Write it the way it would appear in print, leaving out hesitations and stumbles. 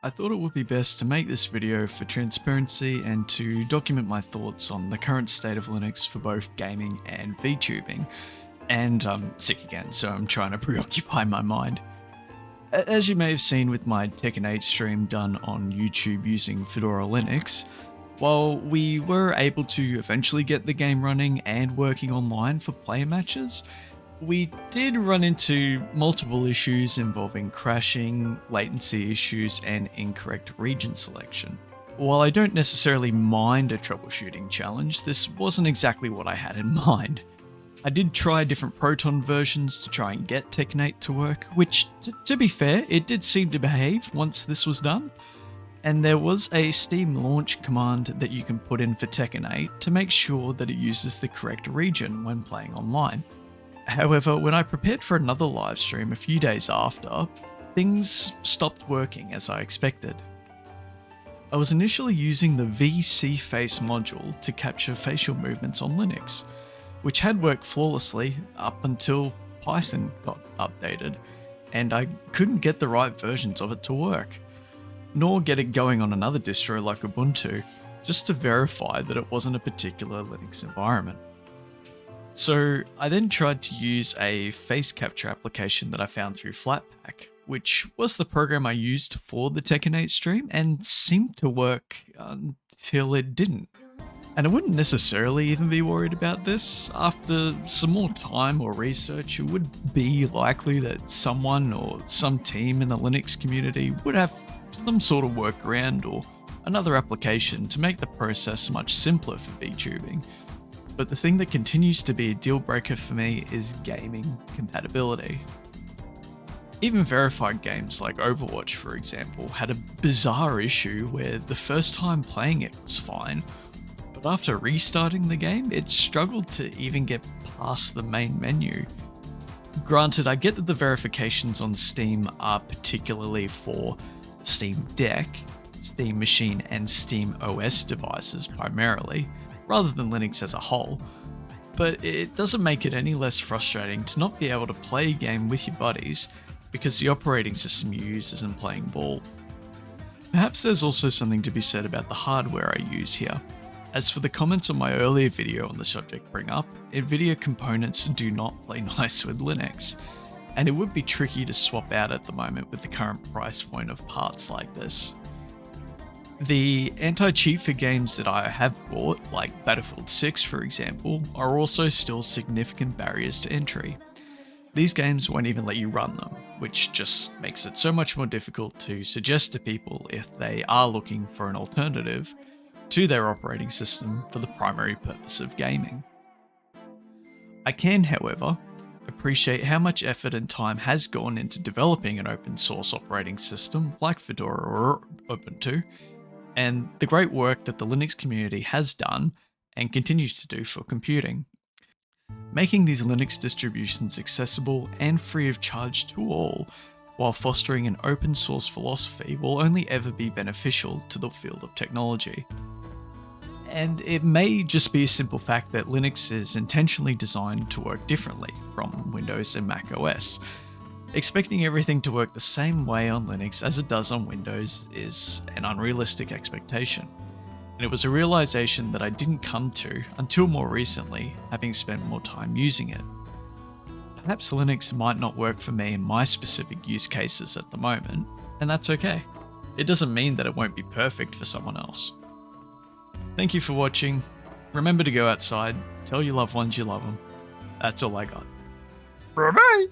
I thought it would be best to make this video for transparency and to document my thoughts on the current state of Linux for both gaming and VTubing. And I'm sick again, so I'm trying to preoccupy my mind. As you may have seen with my Tekken 8 stream done on YouTube using Fedora Linux, while we were able to eventually get the game running and working online for player matches, we did run into multiple issues involving crashing, latency issues, and incorrect region selection. While I don't necessarily mind a troubleshooting challenge, this wasn't exactly what I had in mind. I did try different Proton versions to try and get Tekken 8 to work, which, to be fair, it did seem to behave once this was done. And there was a Steam launch command that you can put in for Tekken 8 to make sure that it uses the correct region when playing online. However, when I prepared for another live stream a few days after, things stopped working as I expected. I was initially using the VC Face module to capture facial movements on Linux, which had worked flawlessly up until Python got updated, and I couldn't get the right versions of it to work, nor get it going on another distro like Ubuntu, just to verify that it wasn't a particular Linux environment. So I then tried to use a face capture application that I found through Flatpak, which was the program I used for the Tekken 8 stream and seemed to work until it didn't. And I wouldn't necessarily even be worried about this. After some more time or research, it would be likely that someone or some team in the Linux community would have some sort of workaround or another application to make the process much simpler for VTubing. But the thing that continues to be a deal breaker for me is gaming compatibility. Even verified games like Overwatch, for example, had a bizarre issue where the first time playing it was fine, but after restarting the game, it struggled to even get past the main menu. Granted, I get that the verifications on Steam are particularly for Steam Deck, Steam Machine, and Steam OS devices primarily, rather than Linux as a whole, but it doesn't make it any less frustrating to not be able to play a game with your buddies because the operating system you use isn't playing ball. Perhaps there's also something to be said about the hardware I use here. As for the comments on my earlier video on the subject bring up, NVIDIA components do not play nice with Linux, and it would be tricky to swap out at the moment with the current price point of parts like this. The anti-cheat for games that I have bought, like Battlefield 6 for example, are also still significant barriers to entry. These games won't even let you run them, which just makes it so much more difficult to suggest to people if they are looking for an alternative to their operating system for the primary purpose of gaming. I can, however, appreciate how much effort and time has gone into developing an open source operating system like Fedora or Ubuntu, and the great work that the Linux community has done and continues to do for computing. Making these Linux distributions accessible and free of charge to all, while fostering an open source philosophy, will only ever be beneficial to the field of technology. And it may just be a simple fact that Linux is intentionally designed to work differently from Windows and Mac OS. Expecting everything to work the same way on Linux as it does on Windows is an unrealistic expectation, and it was a realization that I didn't come to until more recently, having spent more time using it. Perhaps Linux might not work for me in my specific use cases at the moment, and that's okay. It doesn't mean that it won't be perfect for someone else. Thank you for watching. Remember to go outside, tell your loved ones you love them. That's all I got. Bye-bye!